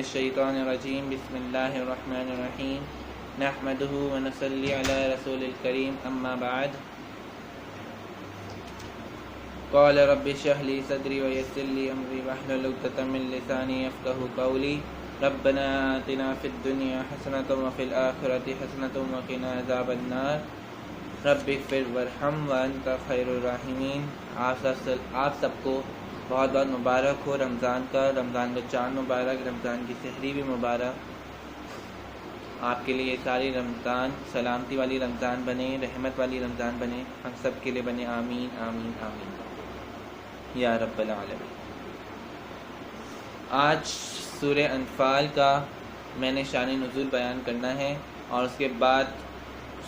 الشیطان الرجیم بسم اللہ الرحمن الرحیم نحمدہ ونصلی علی رسول الکریم اما بعد قال رب اشرح لي صدری ویسر لي امری واحلل عقدۃ من لسانی یفقهوا قولی ربنا آتنا فی الدنیا حسنۃ وفی الآخرۃ حسنۃ وقنا عذاب النار رب اغفر وارحم وانت خیر الراحمین۔ آپ سب کو بہت بہت مبارک ہو رمضان کا چاند مبارک، رمضان کی سحری بھی مبارک۔ آپ کے لیے یہ ساری رمضان سلامتی والی رمضان بنے، رحمت والی رمضان بنے، ہم سب کے لیے بنے، آمین آمین آمین یا رب العالمین۔ آج سورہ انفال کا میں نے شان نزول بیان کرنا ہے اور اس کے بعد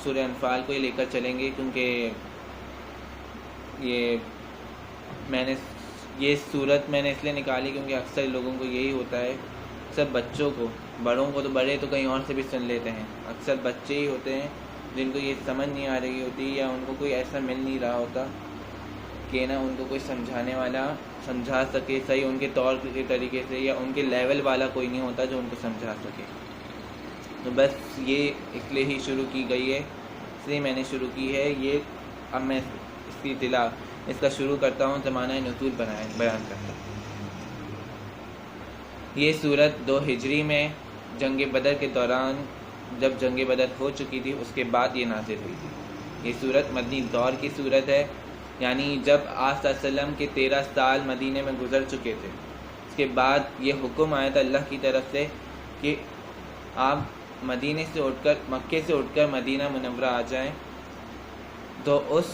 سورہ انفال کو ہی لے کر چلیں گے، کیونکہ یہ صورت میں نے اس لیے نکالی کیونکہ اکثر لوگوں کو یہی ہوتا ہے، اکثر بچوں کو، بڑوں کو تو بڑے تو کہیں اور سے بھی سن لیتے ہیں، اکثر بچے ہی ہوتے ہیں جن کو یہ سمجھ نہیں آ رہی ہوتی یا ان کو کوئی ایسا مل نہیں رہا ہوتا کہ نا ان کو کوئی سمجھانے والا سمجھا سکے صحیح ان کے طور کے طریقے سے، یا ان کے لیول والا کوئی نہیں ہوتا جو ان کو سمجھا سکے۔ تو بس یہ اس لیے ہی شروع کی گئی ہے، اس لیے میں نے شروع کی ہے یہ۔ اب میں اس کا شروع کرتا ہوں، زمانہ نزول بیان کرتا ہوں۔ یہ سورت 2 ہجری میں جنگ بدر کے دوران، جب جنگ بدر ہو چکی تھی اس کے بعد یہ نازل ہوئی تھی۔ یہ سورت مدنی دور کی سورت ہے، یعنی جب آپ صلی اللہ علیہ وسلم کے 13 سال مدینے میں گزر چکے تھے، اس کے بعد یہ حکم آیا تھا اللہ کی طرف سے کہ آپ مدینے سے اٹھ کر، مکے سے اٹھ کر مدینہ منورہ آ جائیں۔ تو اس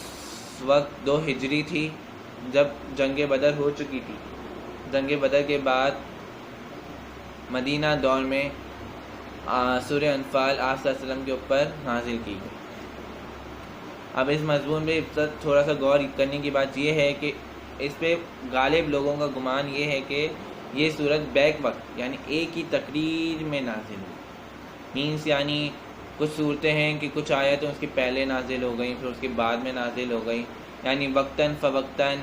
وقت 2 ہجری تھی جب جنگ بدر ہو چکی تھی۔ جنگ بدر کے بعد مدینہ دور میں سورہ انفال آپ صلی اللہ علیہ وسلم کے اوپر نازل کی گئی۔ اب اس مضمون میں تھوڑا سا غور کرنے کی بات یہ ہے کہ اس پہ غالب لوگوں کا گمان یہ ہے کہ یہ سورت بیک وقت یعنی ایک ہی تقریر میں نازل ہوئی۔ مینس یعنی کچھ صورتیں ہیں کہ کچھ آیتیں اس کے پہلے نازل ہو گئیں، پھر اس کے بعد میں نازل ہو گئیں، یعنی وقتاً فوقتاً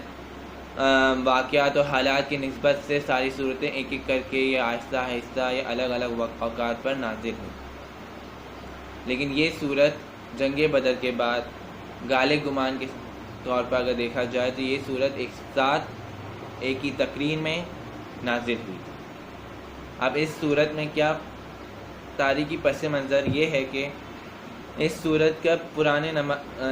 واقعات و حالات کی نسبت سے ساری صورتیں ایک ایک کر کے یا آہستہ آہستہ یا الگ الگ اوقات پر نازل ہوئی۔ لیکن یہ صورت جنگ بدر کے بعد غالب گمان کے طور پر اگر دیکھا جائے تو یہ صورت ایک ساتھ ایک ہی تقریر میں نازل ہوئی۔ اب اس صورت میں کیا تاریخی پس منظر یہ ہے کہ اس صورت کا پرانے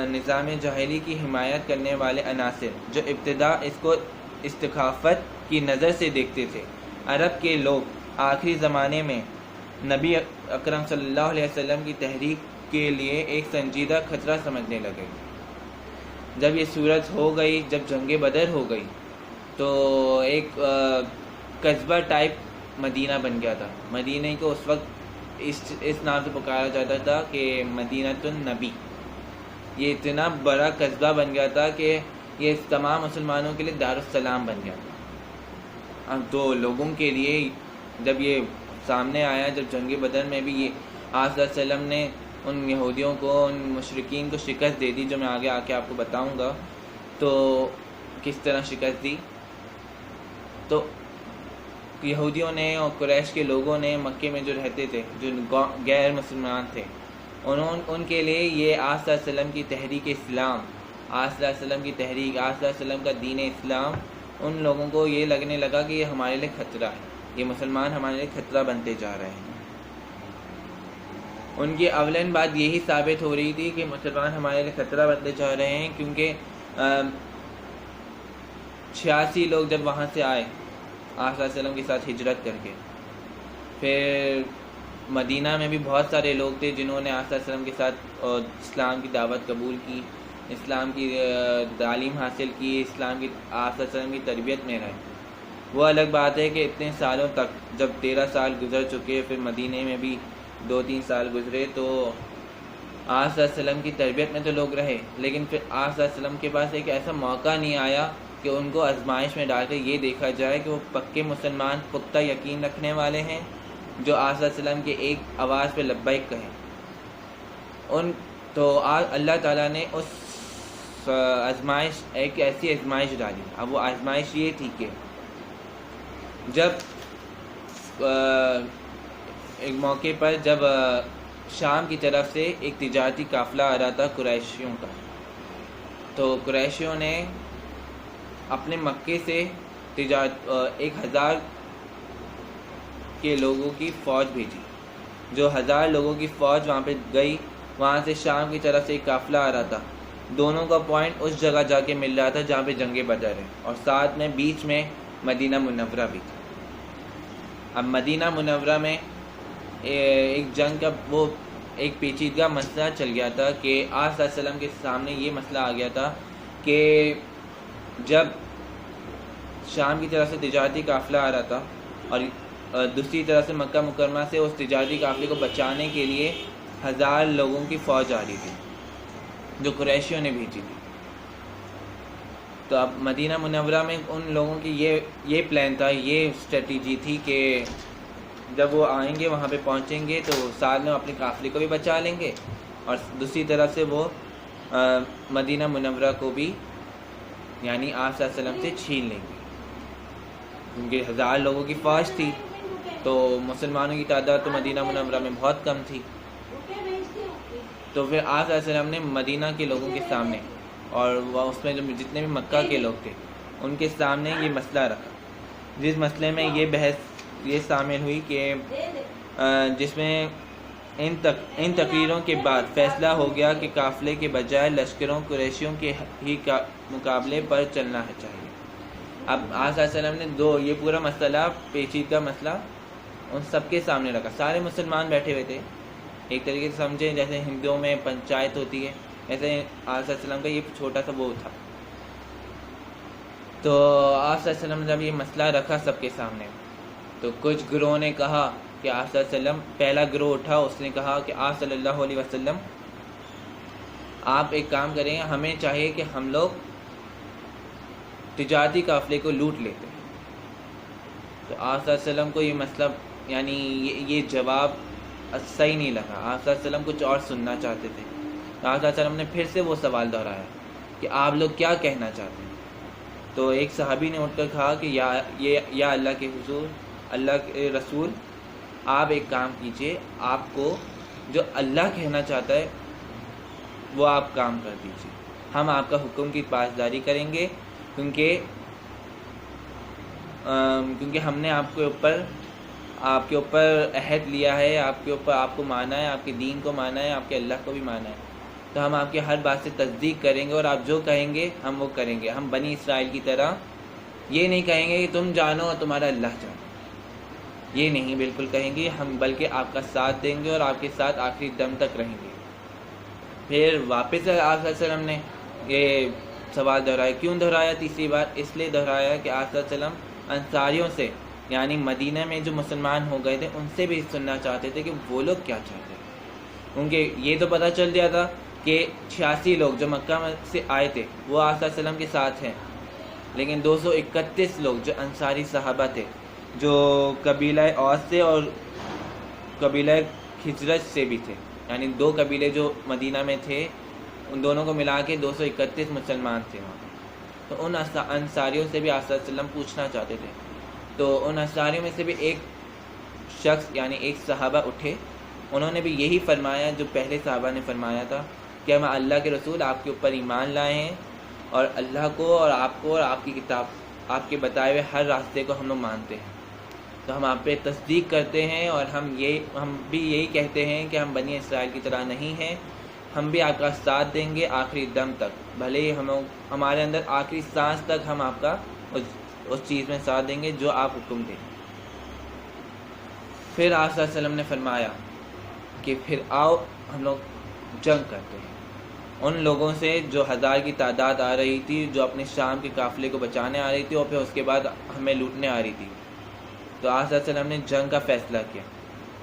نظام جاہلی کی حمایت کرنے والے عناصر جو ابتدا اس کو استخافت کی نظر سے دیکھتے تھے، عرب کے لوگ آخری زمانے میں نبی اکرم صلی اللہ علیہ وسلم کی تحریک کے لیے ایک سنجیدہ خطرہ سمجھنے لگے۔ جب یہ صورت ہو گئی، جب جنگ بدر ہو گئی تو ایک قصبہ ٹائپ مدینہ بن گیا تھا۔ مدینہ کو اس وقت اس نام سے پکارا جاتا تھا کہ مدینۃ النبی۔ یہ اتنا بڑا قصبہ بن گیا تھا کہ یہ تمام مسلمانوں کے لیے دارالسلام بن گیا تھا۔ اب تو لوگوں کے لیے جب یہ سامنے آیا، جب جنگ بدر میں بھی یہ آپ صلی اللہ علیہ وسلم نے ان یہودیوں کو، ان مشرکین کو شکست دے دی، جو میں آگے آ کے آپ کو بتاؤں گا تو کس طرح شکست دی۔ تو یہودیوں نے اور قریش کے لوگوں نے مکے میں جو رہتے تھے، جو غیر مسلمان تھے، ان کے لیے یہ آپ صلی اللہ علیہ وسلم کی تحریک اسلام، آپ صلی اللہ علیہ وسلم کی تحریک، آپ صلی اللہ علیہ وسلم کا دین اسلام، ان لوگوں کو یہ لگنے لگا کہ یہ ہمارے لیے خطرہ ہے، یہ مسلمان ہمارے لیے خطرہ بنتے جا رہے ہیں۔ ان کی اولین بات یہی ثابت ہو رہی تھی کہ مسلمان ہمارے لیے خطرہ بنتے جا رہے ہیں، کیونکہ 86 لوگ جب وہاں سے آئے آپ صلی اللہ علیہ وسلم کے ساتھ ہجرت کر کے، پھر مدینہ میں بھی بہت سارے لوگ تھے جنہوں نے آپ صلی اللہ علیہ وسلم کے ساتھ اسلام کی دعوت قبول کی، اسلام کی تعلیم حاصل کی، اسلام کی آپ صلی اللہ علیہ وسلم کی تربیت میں رہے۔ وہ الگ بات ہے کہ اتنے سالوں تک، جب 13 سال گزر چکے، پھر مدینہ میں بھی 2-3 سال گزرے، تو آپ صلی اللہ علیہ وسلم کی تربیت میں تو لوگ رہے، لیکن پھر آپ صلی اللہ علیہ وسلم کے پاس ایک ایسا موقع نہیں آیا کہ ان کو آزمائش میں ڈال کے یہ دیکھا جائے کہ وہ پکے مسلمان، پختہ یقین رکھنے والے ہیں، جو آپ صلی اللہ علیہ وسلم کے ایک آواز پہ لبیک کہیں۔ تو اللہ تعالیٰ نے اس آزمائش، ایک ایسی آزمائش ڈالی۔ اب وہ آزمائش یہ تھی کہ جب ایک موقع پر جب شام کی طرف سے ایک تجارتی قافلہ آ رہا تھا قریشیوں کا، تو قریشیوں نے اپنے مکے سے 1000 کے لوگوں کی فوج بھیجی. جو 1000 لوگوں کی فوج وہاں پہ گئی، وہاں سے شام کی طرف سے ایک قافلہ آ رہا تھا. دونوں کا پوائنٹ اس جگہ جا کے مل رہا تھا جہاں پہ جنگ بدر ہے، اور ساتھ میں بیچ میں مدینہ منورہ بھی تھا. اب مدینہ منورہ میں ایک جنگ کا وہ ایک پیچیدہ مسئلہ چل گیا تھا کہ آقا صلی اللہ علیہ وسلم کے سامنے یہ مسئلہ آ گیا تھا کہ جب شام کی طرف سے تجارتی قافلہ آ رہا تھا اور دوسری طرف سے مکہ مکرمہ سے اس تجارتی قافلے کو بچانے کے لیے 1000 لوگوں کی فوج آ رہی تھی جو قریشیوں نے بھیجی تھی. تو اب مدینہ منورہ میں ان لوگوں کی یہ پلان تھا، یہ اسٹریٹجی تھی کہ جب وہ آئیں گے وہاں پہ پہنچیں گے تو ساتھ میں اپنے قافلے کو بھی بچا لیں گے اور دوسری طرف سے وہ مدینہ منورہ کو بھی یعنی آپ صلی اللہ علیہ وسلم سے چھین لیں گے، کیونکہ 1000 لوگوں کی فوج تھی تو مسلمانوں کی تعداد تو مدینہ منورہ میں بہت کم تھی. تو پھر آپ صلی اللہ علیہ وسلم نے مدینہ کے لوگوں کے سامنے اور اس میں جو جتنے بھی مکہ کے لوگ تھے ان کے سامنے یہ مسئلہ رکھا، جس مسئلے میں یہ بحث یہ شامل ہوئی کہ جس میں ان تقریروں کے بعد فیصلہ ہو گیا کہ قافلے کے بجائے لشکروں قریشیوں کے ہی مقابلے پر چلنا چاہیے. اب آقا صلی اللہ علیہ وسلم نے یہ پورا مسئلہ پیچیدہ مسئلہ ان سب کے سامنے رکھا. سارے مسلمان بیٹھے ہوئے تھے، ایک طریقے سے سمجھیں جیسے ہندوؤں میں پنچایت ہوتی ہے، ایسے آقا صلی اللہ علیہ وسلم کا یہ چھوٹا سا وہ تھا. تو آقا صلی اللہ علیہ وسلم نے جب یہ مسئلہ رکھا سب کے سامنے تو کچھ گروہ نے کہا کہ آپ صلی اللہ علیہ وسلم، پہلا گروہ اٹھا، اس نے کہا کہ آپ صلی اللہ علیہ وسلم آپ ایک کام کریں، ہمیں چاہیے کہ ہم لوگ تجارتی قافلے کو لوٹ لیتے. تو آپ صلی اللہ علیہ وسلم کو یہ مسئلہ یعنی یہ جواب صحیح نہیں لگا. آپ صلی اللہ علیہ وسلم کچھ اور سننا چاہتے تھے. آپ صلی اللہ علیہ وسلم نے پھر سے وہ سوال دہرایا کہ آپ لوگ کیا کہنا چاہتے ہیں. تو ایک صحابی نے اٹھ کر کہا کہ یا اللہ کے حضور، اللہ کے رسول، آپ ایک کام کیجئے، آپ کو جو اللہ کہنا چاہتا ہے وہ آپ کام کر دیجئے، ہم آپ کا حکم کی پاسداری کریں گے، کیونکہ ہم نے آپ کے اوپر عہد لیا ہے، آپ کے اوپر آپ کو مانا ہے، آپ کے دین کو مانا ہے، آپ کے اللہ کو بھی مانا ہے. تو ہم آپ کی ہر بات سے تصدیق کریں گے اور آپ جو کہیں گے ہم وہ کریں گے. ہم بنی اسرائیل کی طرح یہ نہیں کہیں گے کہ تم جانو اور تمہارا اللہ جانو، یہ نہیں بالکل کہیں گے ہم، بلکہ آپ کا ساتھ دیں گے اور آپ کے ساتھ آخری دم تک رہیں گے. پھر واپس آپ صلی اللہ علیہ وسلم نے یہ سوال دہرایا. کیوں دہرایا تیسری بار؟ اس لیے دہرایا کہ آپ صلی اللہ علیہ وسلم انصاریوں سے یعنی مدینہ میں جو مسلمان ہو گئے تھے ان سے بھی سننا چاہتے تھے کہ وہ لوگ کیا چاہتے ہیں. کیونکہ یہ تو پتہ چل گیا تھا کہ 86 لوگ جو مکہ سے آئے تھے وہ آپ صلی اللہ علیہ وسلم کے ساتھ ہیں، لیکن 231 لوگ جو انصاری صحابہ تھے جو قبیلہ اوس سے اور قبیلہ خزرج سے بھی تھے، یعنی 2 قبیلے جو مدینہ میں تھے ان دونوں کو ملا کے 231 مسلمان تھے وہاں. تو ان انصاریوں سے بھی آپ صلی اللہ علیہ وسلم پوچھنا چاہتے تھے. تو ان انصاریوں میں سے بھی ایک شخص یعنی ایک صحابہ اٹھے، انہوں نے بھی یہی فرمایا جو پہلے صحابہ نے فرمایا تھا کہ ہم اللہ کے رسول آپ کے اوپر ایمان لائے ہیں اور اللہ کو اور آپ کی کتاب، آپ کے بتائے ہوئے ہر راستے کو ہم لوگ مانتے ہیں. تو ہم آپ پہ تصدیق کرتے ہیں اور ہم بھی یہی کہتے ہیں کہ ہم بنی اسرائیل کی طرح نہیں ہیں، ہم بھی آپ کا ساتھ دیں گے آخری دم تک، بھلے ہی ہمارے اندر آخری سانس تک ہم آپ کا اس چیز میں ساتھ دیں گے جو آپ حکم دیں. پھر آپ صلی اللہ علیہ وسلم نے فرمایا کہ پھر آؤ ہم لوگ جنگ کرتے ہیں ان لوگوں سے جو 1000 کی تعداد آ رہی تھی، جو اپنے شام کے قافلے کو بچانے آ رہی تھی اور پھر اس کے بعد ہمیں لوٹنے آ رہی تھی. تو آپ صلی اللہ علیہ وسلم نے جنگ کا فیصلہ کیا.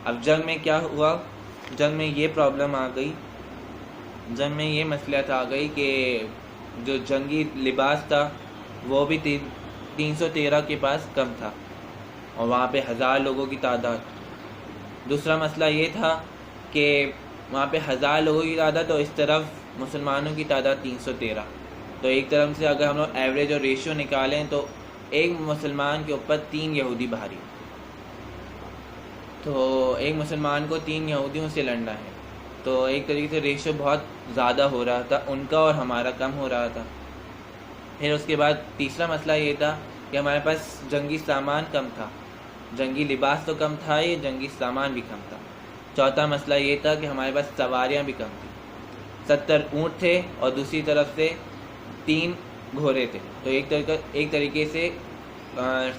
اب جنگ میں کیا ہوا؟ جنگ میں یہ پرابلم آ گئی، جنگ میں یہ مسئلہ آ گئی کہ جو جنگی لباس تھا وہ بھی 313 کے پاس کم تھا اور وہاں پہ 1000 لوگوں کی تعداد. دوسرا مسئلہ یہ تھا کہ وہاں پہ 1000 لوگوں کی تعداد اور اس طرف مسلمانوں کی تعداد 313. تو ایک طرف سے اگر ہم لوگ ایوریج اور ریشیو نکالیں تو ایک مسلمان کے اوپر 3 یہودی بھاری. تو ایک مسلمان کو 3 یہودیوں سے لڑنا ہے، تو ایک طریقے سے ریشو بہت زیادہ ہو رہا تھا، ان کا اور ہمارا کم ہو رہا تھا۔ پھر اس کے بعد تیسرا مسئلہ یہ تھا کہ ہمارے پاس جنگی سامان کم تھا، جنگی لباس تو کم تھا، یہ جنگی سامان بھی کم تھا۔ چوتھا مسئلہ یہ تھا کہ ہمارے پاس سواریاں بھی کم تھیں، 70 اونٹ تھے اور دوسری طرف سے 3 گھوڑے تھے، تو ایک طریقے سے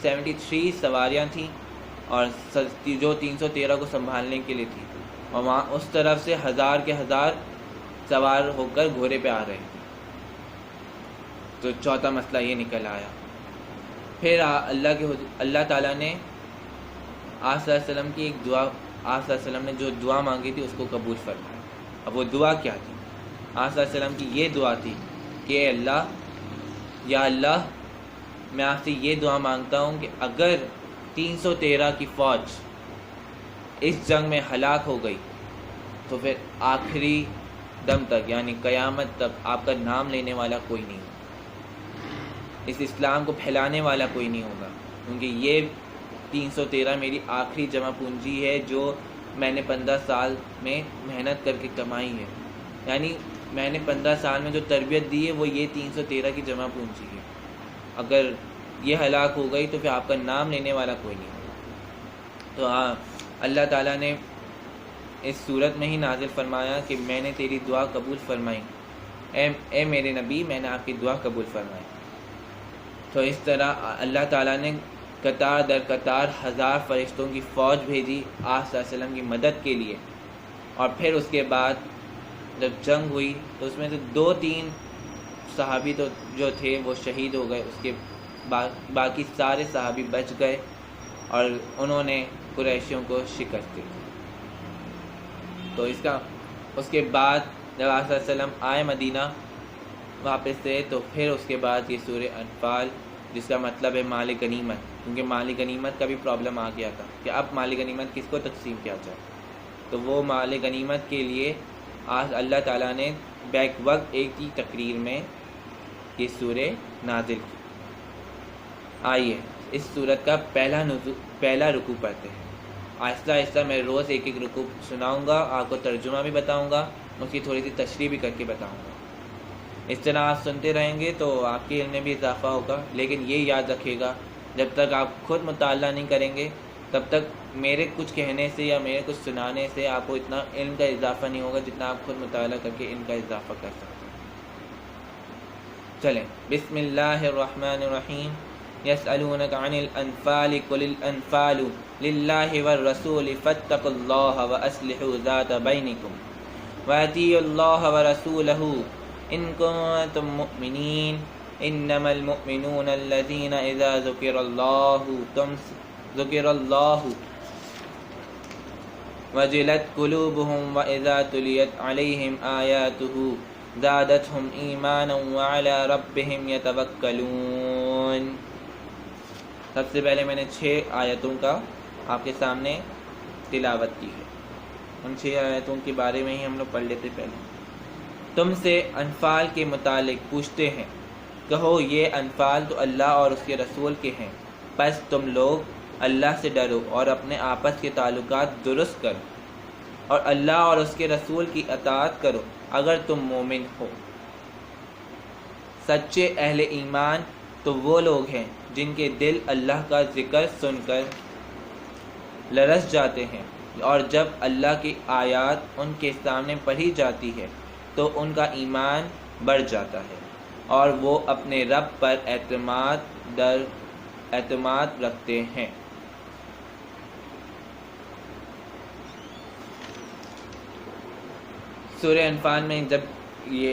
73 سواریاں تھیں اور جو 313 کو سنبھالنے کے لیے تھی، اور وہاں اس طرف سے 1000 کے 1000 سوار ہو کر گھوڑے پہ آ رہے تھے۔ تو چوتھا مسئلہ یہ نکل آیا۔ پھر اللہ تعالیٰ نے آپ صلی اللہ علیہ وسلم کی ایک دعا، آپ صلی اللہ علیہ وسلم نے جو دعا مانگی تھی اس کو قبول فرمایا۔ اب وہ دعا کیا تھی؟ آپ صلی اللہ علیہ وسلم کی یہ دعا تھی کہ اے اللہ، یا اللہ، میں آپ سے یہ دعا مانگتا ہوں کہ اگر 313 کی فوج اس جنگ میں ہلاک ہو گئی تو پھر آخری دم تک یعنی قیامت تک آپ کا نام لینے والا کوئی نہیں ہوگا، اس اسلام کو پھیلانے والا کوئی نہیں ہوگا، کیونکہ یہ 313 میری آخری جمع پونجی ہے جو میں نے 15 سال میں محنت کر کے کمائی ہے، یعنی میں نے 15 سال میں جو تربیت دی ہے وہ یہ 313 کی جمع پونجی ہے۔ اگر یہ ہلاک ہو گئی تو پھر آپ کا نام لینے والا کوئی نہیں ہوگا۔ تو اللہ تعالیٰ نے اس صورت میں ہی نازل فرمایا کہ میں نے تیری دعا قبول فرمائی، اے میرے نبی، میں نے آپ کی دعا قبول فرمائی۔ تو اس طرح اللہ تعالیٰ نے قطار در قطار 1000 فرشتوں کی فوج بھیجی آپ صلی اللہ علیہ وسلم کی مدد کے لیے، اور پھر اس کے بعد جب جنگ ہوئی تو اس میں سے 2-3 صحابی تو جو تھے وہ شہید ہو گئے، اس کے باقی سارے صحابی بچ گئے اور انہوں نے قریشیوں کو شکست دی۔ تو اس کے بعد جب آپ صلی اللہ علیہ وسلم آئے مدینہ واپس سے، تو پھر اس کے بعد یہ سورہ انفال، جس کا مطلب ہے مال غنیمت، کیونکہ مال غنیمت کا بھی پرابلم آ گیا تھا کہ اب مال غنیمت کس کو تقسیم کیا جائے، تو وہ مال غنیمت کے لیے آج اللہ تعالیٰ نے بیک وقت ایک ہی تقریر میں یہ سورہ نازل کی۔ آئیے اس سورت کا پہلا رکوع پڑھتے ہیں۔ آہستہ آہستہ میں روز ایک ایک رکوع سناؤں گا، آپ کو ترجمہ بھی بتاؤں گا، اس کی تھوڑی سی تشریح بھی کر کے بتاؤں گا۔ اس طرح آپ سنتے رہیں گے تو آپ کے علم میں بھی اضافہ ہوگا، لیکن یہ یاد رکھیے گا جب تک آپ خود مطالعہ نہیں کریں گے تب تک میرے کچھ کہنے سے یا میرے کچھ سنانے سے آپ کو اتنا علم کا اضافہ نہیں ہوگا جتنا آپ خود مطالعہ کر کے علم کا اضافہ کر سکتے ہیں۔ چلیں، بسم اللہ الرحمن الرحیم۔ یسألونک عن الانفال قل الانفال للہ والرسول فاتقوا اللہ واصلحوا ذات بینکم واطیعوا اللہ ورسولہ ان کنتم مؤمنین انما المؤمنون الذین اذا ذکر اللہ وجلت قلوبهم واذا تلیت علیہم آیاتہ زادتهم ایمانا وعلی ربهم یتوکلون۔ سب سے پہلے میں نے 6 آیتوں کا آپ کے سامنے تلاوت کی ہے، ان 6 آیتوں کے بارے میں ہی ہم لوگ پڑھ لیتے۔ پہلے تم سے انفال کے متعلق پوچھتے ہیں، کہو یہ انفال تو اللہ اور اس کے رسول کے ہیں، پس تم لوگ اللہ سے ڈرو اور اپنے آپس کے تعلقات درست کرو اور اللہ اور اس کے رسول کی اطاعت کرو اگر تم مومن ہو۔ سچے اہل ایمان تو وہ لوگ ہیں جن کے دل اللہ کا ذکر سن کر لرز جاتے ہیں، اور جب اللہ کی آیات ان کے سامنے پڑھی جاتی ہے تو ان کا ایمان بڑھ جاتا ہے اور وہ اپنے رب پر اعتماد رکھتے ہیں۔ سورہ انفال میں جب یہ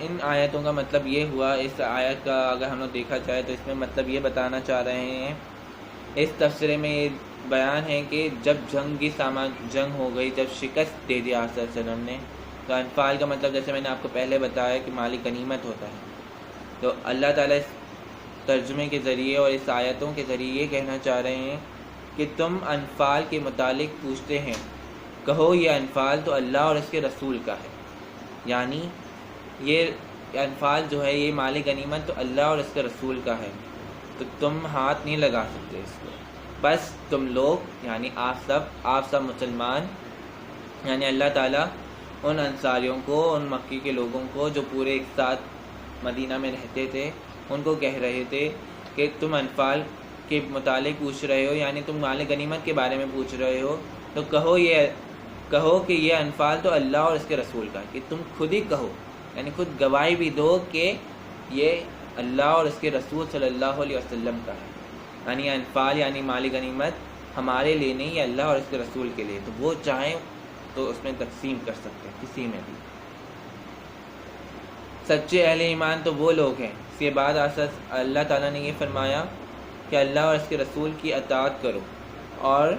ان آیتوں کا مطلب یہ ہوا، اس آیت کا اگر ہم لوگ دیکھا جائے تو اس میں مطلب یہ بتانا چاہ رہے ہیں، اس تفسیرے میں یہ بیان ہے کہ جب جنگ ہو گئی، جب شکست دے دی آپ صلی اللہ علیہ وسلم نے، تو انفال کا مطلب جیسے میں نے آپ کو پہلے بتایا کہ مالی غنیمت ہوتا ہے۔ تو اللہ تعالیٰ اس ترجمے کے ذریعے اور اس آیتوں کے ذریعے یہ کہنا چاہ رہے ہیں کہ تم انفال کے متعلق پوچھتے ہیں، کہو یہ انفال تو اللہ اور اس کے رسول کا ہے، یعنی یہ انفال جو ہے، یہ مال غنیمت تو اللہ اور اس کے رسول کا ہے، تو تم ہاتھ نہیں لگا سکتے اس کو، بس تم لوگ یعنی آپ سب مسلمان، یعنی اللہ تعالیٰ ان انصاریوں کو، ان مکی کے لوگوں کو جو پورے ایک ساتھ مدینہ میں رہتے تھے، ان کو کہہ رہے تھے کہ تم انفال کے متعلق پوچھ رہے ہو، یعنی تم مال غنیمت کے بارے میں پوچھ رہے ہو، تو کہو کہ یہ انفال تو اللہ اور اس کے رسول کا، کہ تم خود ہی کہو، یعنی خود گواہی بھی دو کہ یہ اللہ اور اس کے رسول صلی اللہ علیہ وسلم کا ہے، یعنی انفال یعنی مال غنیمت ہمارے لیے نہیں، یہ اللہ اور اس کے رسول کے لیے، تو وہ چاہیں تو اس میں تقسیم کر سکتے ہیں کسی میں بھی۔ سچے اہل ایمان تو وہ لوگ ہیں، اس کے بعد اللہ تعالیٰ نے یہ فرمایا کہ اللہ اور اس کے رسول کی اطاعت کرو اور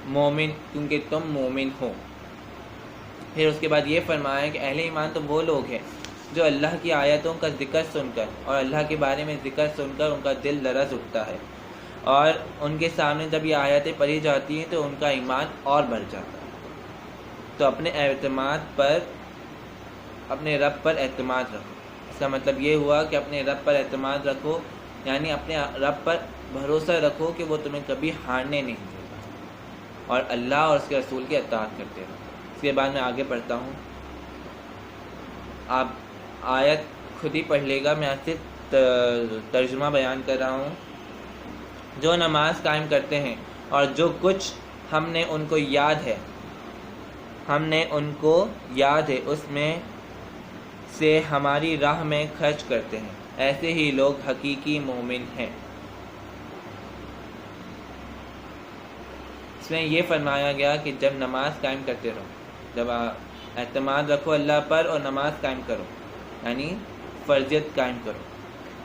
مومن، کیونکہ تم مومن ہو۔ پھر اس کے بعد یہ فرمایا کہ اہل ایمان تو وہ لوگ ہیں جو اللہ کی آیتوں کا ذکر سن کر اور اللہ کے بارے میں ذکر سن کر ان کا دل لرز اٹھتا ہے، اور ان کے سامنے جب یہ آیتیں پڑھی جاتی ہیں تو ان کا ایمان اور بڑھ جاتا ہے۔ تو اپنے رب پر اعتماد رکھو، اس کا مطلب یہ ہوا کہ اپنے رب پر اعتماد رکھو، یعنی اپنے رب پر بھروسہ رکھو کہ وہ تمہیں کبھی ہارنے نہیں دے گا، اور اللہ اور اس کے رسول کی اطاعت کرتے رہو۔ اس کے بعد میں آگے پڑھتا ہوں، آپ آیت خود ہی پڑھ لے گا، میں آج صرف ترجمہ بیان کر رہا ہوں۔ جو نماز قائم کرتے ہیں اور جو کچھ ہم نے ان کو یاد ہے اس میں سے ہماری راہ میں خرچ کرتے ہیں، ایسے ہی لوگ حقیقی مومن ہیں۔ اس میں یہ فرمایا گیا کہ جب نماز قائم کرتے رہو، جب اعتماد رکھو اللہ پر اور نماز قائم کرو، یعنی فرضیت قائم کرو،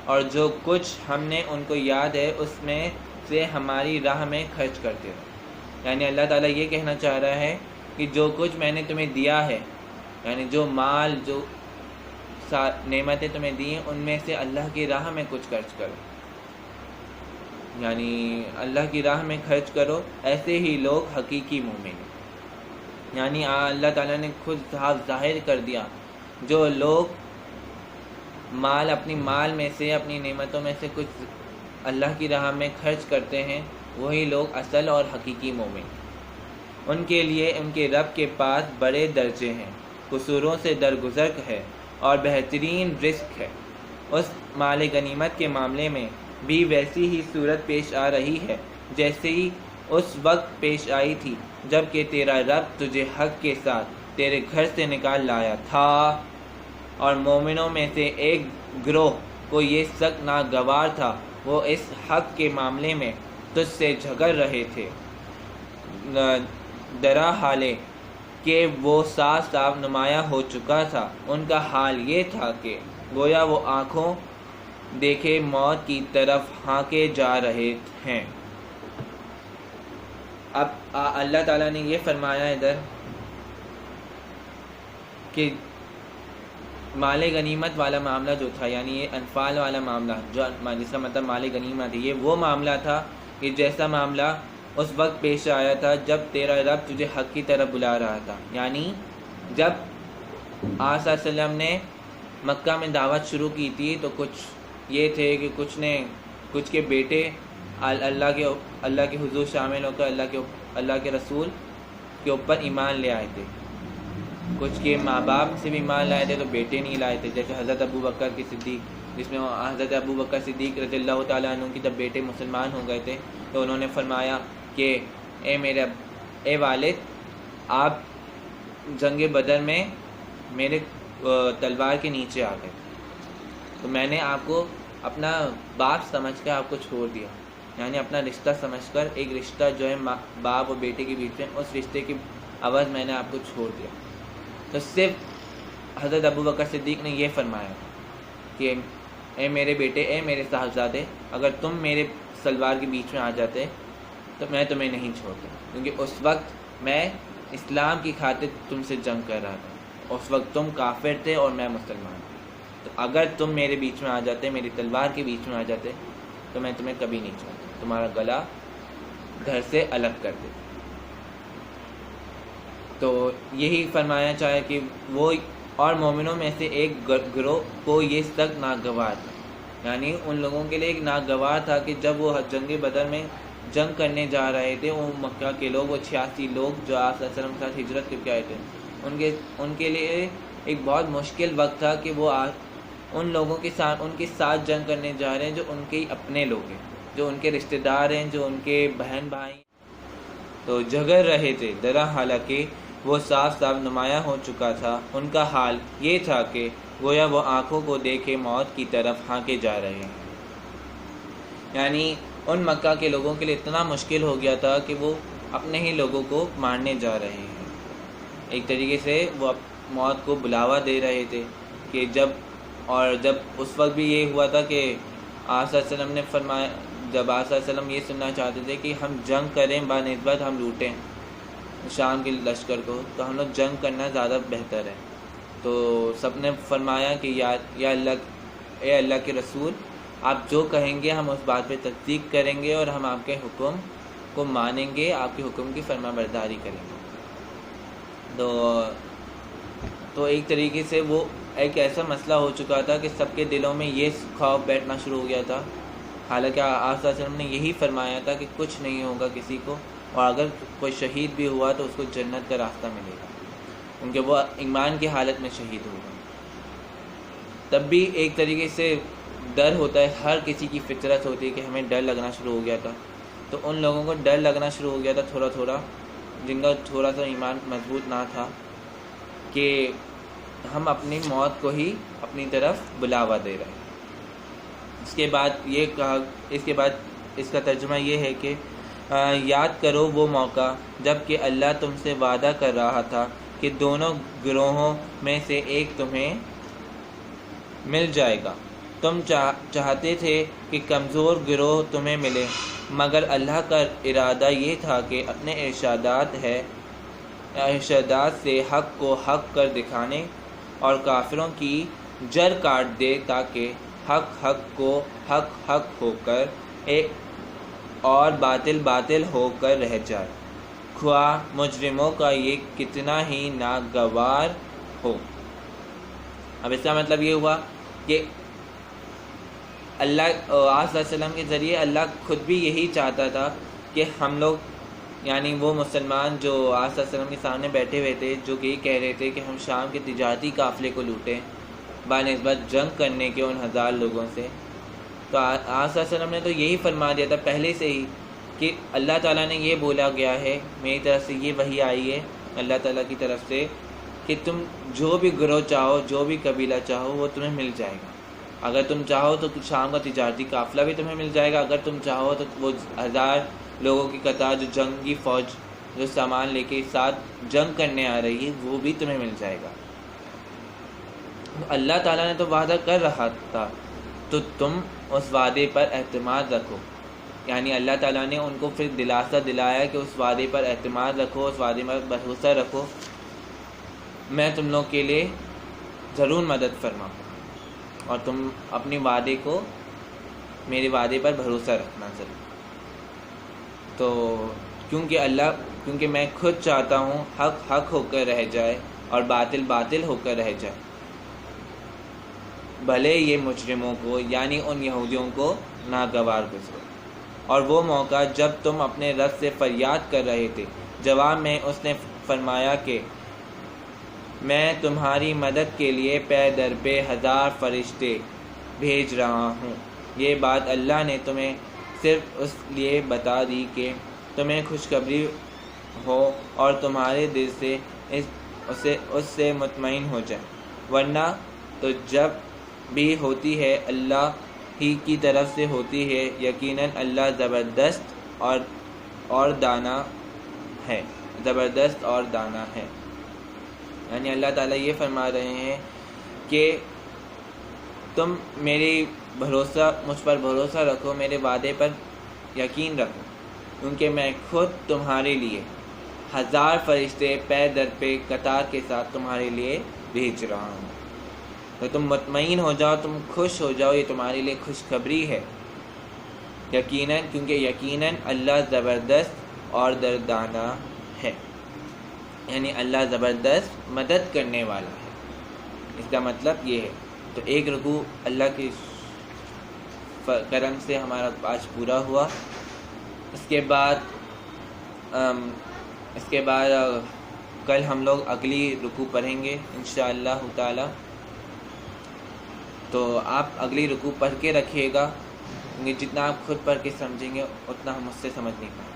اور جو کچھ ہم نے ان کو یاد ہے اس میں سے ہماری راہ میں خرچ کرتے رہو، یعنی اللہ تعالیٰ یہ کہنا چاہ رہا ہے کہ جو کچھ میں نے تمہیں دیا ہے، یعنی جو مال، جو نعمتیں تمہیں دی ہیں، ان میں سے اللہ کی راہ میں کچھ خرچ کرو، یعنی اللہ کی راہ میں خرچ کرو، ایسے ہی لوگ حقیقی مومن ہیں۔ یعنی اللہ تعالیٰ نے خود صاف ظاہر کر دیا، جو لوگ اپنی مال میں سے، اپنی نعمتوں میں سے کچھ اللہ کی راہ میں خرچ کرتے ہیں، وہی لوگ اصل اور حقیقی مومن ہیں۔ ان کے لیے ان کے رب کے پاس بڑے درجے ہیں، قصوروں سے درگزر ہے اور بہترین رزق ہے۔ اس مال غنیمت کے معاملے میں بھی ویسی ہی صورت پیش آ رہی ہے جیسے ہی اس وقت پیش آئی تھی جب کہ تیرا رب تجھے حق کے ساتھ تیرے گھر سے نکال لایا تھا، اور مومنوں میں سے ایک گروہ کو یہ سخت ناگوار تھا، وہ اس حق کے معاملے میں تجھ سے جھگڑ رہے تھے، درا حالے کہ وہ صاف صاف نمایاں ہو چکا تھا۔ ان کا حال یہ تھا کہ گویا وہ آنکھوں دیکھے موت کی طرف ہانکے جا رہے ہیں۔ اب اللہ تعالیٰ نے یہ فرمایا ادھر کہ مال غنیمت والا معاملہ جو تھا، یعنی یہ انفال والا معاملہ، جو جس کا مطلب مال غنیمت ہے، یہ وہ معاملہ تھا کہ جیسا معاملہ اس وقت پیش آیا تھا جب تیرا رب تجھے حق کی طرف بلا رہا تھا، یعنی جب آپ صلی اللہ علیہ وسلم نے مکہ میں دعوت شروع کی تھی تو کچھ یہ تھے کہ کچھ کے بیٹے اللہ کے حضور شامل ہو کر اللہ کے رسول کے اوپر ایمان لے آئے تھے، کچھ کے ماں باپ سے بھی ایمان لائے تھے تو بیٹے نہیں لائے تھے، جیسے حضرت ابو بکر کی صدیق، جس میں حضرت ابو بکر صدیق رضی اللہ تعالیٰ عنہ کی جب بیٹے مسلمان ہو گئے تھے تو انہوں نے فرمایا کہ اے والد، آپ جنگ بدر میں میرے تلوار کے نیچے آ گئے، تو میں نے آپ کو اپنا باپ سمجھ کر آپ کو چھوڑ دیا، یعنی اپنا رشتہ سمجھ کر، ایک رشتہ جو ہے باپ اور بیٹے کے بیچ میں، اس رشتے کی عوض میں نے آپ کو چھوڑ دیا۔ تو صرف حضرت ابو بکر صدیق نے یہ فرمایا کہ اے میرے بیٹے، اے میرے صاحبزادے، اگر تم میرے سلوار کے بیچ میں آ جاتے تو میں تمہیں نہیں چھوڑتا، کیونکہ اس وقت میں اسلام کی خاطر تم سے جنگ کر رہا تھا، اس وقت تم کافر تھے اور میں مسلمان تھا، تو اگر تم میرے بیچ میں آ جاتے، میری تلوار کے بیچ میں آ جاتے تو میں تمہیں کبھی نہیں چھوڑتا، تمہارا گلا گھر سے الگ کر دیتا۔ تو یہی فرمایا چاہے کہ وہ اور مومنوں میں سے ایک گروہ کو یہ سخت ناگوار تھا، یعنی ان لوگوں کے لیے ایک ناگوار تھا کہ جب وہ جنگ بدر میں جنگ کرنے جا رہے تھے وہ مکہ کے لوگ، وہ 86 لوگ جو آپ صلی اللہ علیہ وسلم کے ساتھ ہجرت کر کے آئے تھے، ان کے لیے ایک بہت مشکل وقت تھا کہ وہ ان لوگوں کے ساتھ ان کے ساتھ جنگ کرنے جا رہے ہیں جو ان کے اپنے لوگ ہیں، جو ان کے رشتہ دار ہیں، جو ان کے بہن بھائی، تو جھگڑ رہے تھے۔ درا حالانکہ وہ صاف صاف نمایاں ہو چکا تھا، ان کا حال یہ تھا کہ گویا وہ آنکھوں کو دیکھے موت کی طرف ہانکے جا رہے ہیں۔ یعنی ان مکہ کے لوگوں کے لیے اتنا مشکل ہو گیا تھا کہ وہ اپنے ہی لوگوں کو مارنے جا رہے ہیں، ایک طریقے سے وہ موت کو بلاوا دے رہے تھے کہ جب اس وقت بھی یہ ہوا تھا کہ آپ صلی اللہ علیہ وسلم نے فرمایا، جب آپ صلی اللہ علیہ وسلم یہ سننا چاہتے تھے کہ ہم جنگ کریں بنسبت ہم لوٹیں شام کے لشکر کو، تو ہم لوگ جنگ کرنا زیادہ بہتر ہے، تو سب نے فرمایا کہ یا اللہ، اے اللہ کے رسول، آپ جو کہیں گے ہم اس بات پہ تصدیق کریں گے اور ہم آپ کے حکم کو مانیں گے، آپ کے حکم کی فرما برداری کریں گے۔ تو ایک طریقے سے وہ ایک ایسا مسئلہ ہو چکا تھا کہ سب کے دلوں میں یہ خوف بیٹھنا شروع ہو گیا تھا، حالانکہ آپ صلی اللہ علیہ وسلم نے یہی فرمایا تھا کہ کچھ نہیں ہوگا کسی کو، اور اگر کوئی شہید بھی ہوا تو اس کو جنت کا راستہ ملے گا، کیونکہ وہ ایمان کی حالت میں شہید ہوگا۔ تب بھی ایک طریقے سے ڈر ہوتا ہے، ہر کسی کی فطرت ہوتی ہے کہ ہمیں ڈر لگنا شروع ہو گیا تھا، تو ان لوگوں کو ڈر لگنا شروع ہو گیا تھا تھوڑا تھوڑا، جن کا تھوڑا سا ایمان مضبوط نہ تھا، کہ ہم اپنی موت کو ہی اپنی طرف بلاوا دے رہے ہیں۔ اس کے بعد یہ کہا، اس کے بعد اس کا ترجمہ یہ ہے کہ یاد کرو وہ موقع جب کہ اللہ تم سے وعدہ کر رہا تھا کہ دونوں گروہوں میں سے ایک تمہیں مل جائے گا، تم چاہتے تھے کہ کمزور گروہ تمہیں ملے، مگر اللہ کا ارادہ یہ تھا کہ اپنے ارشادات سے حق کو حق کر دکھانے اور کافروں کی جڑ کاٹ دے، تاکہ حق کو حق ہو کر اور باطل باطل ہو کر رہ جائے، خواہ مجرموں کا یہ کتنا ہی ناگوار ہو۔ اب اس کا مطلب یہ ہوا کہ اللہ آپ صلی اللہ علیہ وسلم کے ذریعے اللہ خود بھی یہی چاہتا تھا کہ ہم لوگ، یعنی وہ مسلمان جو آپ صلی اللہ علیہ وسلم کے سامنے بیٹھے ہوئے تھے، جو کہ یہ کہہ رہے تھے کہ ہم شام کے تجارتی قافلے کو لوٹیں بنسبت جنگ کرنے کے ان 1000 لوگوں سے، تو آپ صلی اللہ علیہ وسلم نے تو یہی فرما دیا تھا پہلے سے ہی کہ اللہ تعالیٰ نے یہ بولا گیا ہے، میری طرف سے یہ وحی آئی ہے اللہ تعالیٰ کی طرف سے کہ تم جو بھی گروہ چاہو، جو بھی قبیلہ چاہو، وہ تمہیں مل جائے گا۔ اگر تم چاہو تو شام کا تجارتی قافلہ بھی تمہیں مل جائے گا، اگر تم چاہو تو وہ 1000 لوگوں کی قطار جو جنگی فوج جو سامان لے کے ساتھ جنگ کرنے آ رہی ہے وہ بھی تمہیں مل جائے گا۔ اللہ تعالیٰ نے تو وعدہ کر رہا تھا، تو تم اس وعدے پر اعتماد رکھو، یعنی اللہ تعالیٰ نے ان کو پھر دلاسا دلایا کہ اس وعدے پر اعتماد رکھو، اس وعدے پر بھروسہ رکھو، میں تم لوگ کے لیے ضرور مدد فرماؤں، اور تم اپنی وعدے کو، میرے وعدے پر بھروسہ رکھنا ضرور۔ تو کیونکہ میں خود چاہتا ہوں حق ہو کر رہ جائے اور باطل باطل ہو کر رہ جائے، بھلے یہ مجرموں کو، یعنی ان یہودیوں کو ناگوار گزرے۔ اور وہ موقع جب تم اپنے رب سے فریاد کر رہے تھے، جواب میں اس نے فرمایا کہ میں تمہاری مدد کے لیے پے در پہ 1000 فرشتے بھیج رہا ہوں۔ یہ بات اللہ نے تمہیں صرف اس لیے بتا دی کہ تمہیں خوشخبری ہو اور تمہارے دل سے اس سے مطمئن ہو جائے، ورنہ تو جب بھی ہوتی ہے اللہ ہی کی طرف سے ہوتی ہے، یقیناً اللہ زبردست اور دانا ہے، زبردست اور دانا ہے۔ یعنی اللہ تعالیٰ یہ فرما رہے ہیں کہ تم مجھ پر بھروسہ رکھو، میرے وعدے پر یقین رکھو، کیونکہ میں خود تمہارے لیے 1000 فرشتے پے در پہ قطار کے ساتھ تمہارے لیے بھیج رہا ہوں۔ تو تم مطمئن ہو جاؤ، تم خوش ہو جاؤ، یہ تمہارے لیے خوشخبری ہے، کیونکہ یقیناً اللہ زبردست اور دردانہ ہے، یعنی اللہ زبردست مدد کرنے والا ہے۔ اس کا مطلب یہ ہے۔ تو ایک رکوع اللہ کے کرم سے ہمارا آج پورا ہوا، اس کے بعد کل ہم لوگ اگلی رکوع پڑھیں گے انشاءاللہ تعالی. تو آپ اگلی رکوع پڑھ کے رکھیے گا، جتنا آپ خود پڑھ کے سمجھیں گے اتنا ہم اس سے سمجھ نہیں پائیں.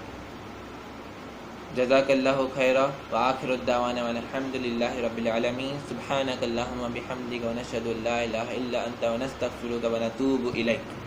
جزاک اللہ خیرا وآخر الدعوانا والحمد للہ رب العالمین. سبحانک اللہم وبحمدک ونشہد ان لا الہ الا انت ونستغفرک ونتوب الیک.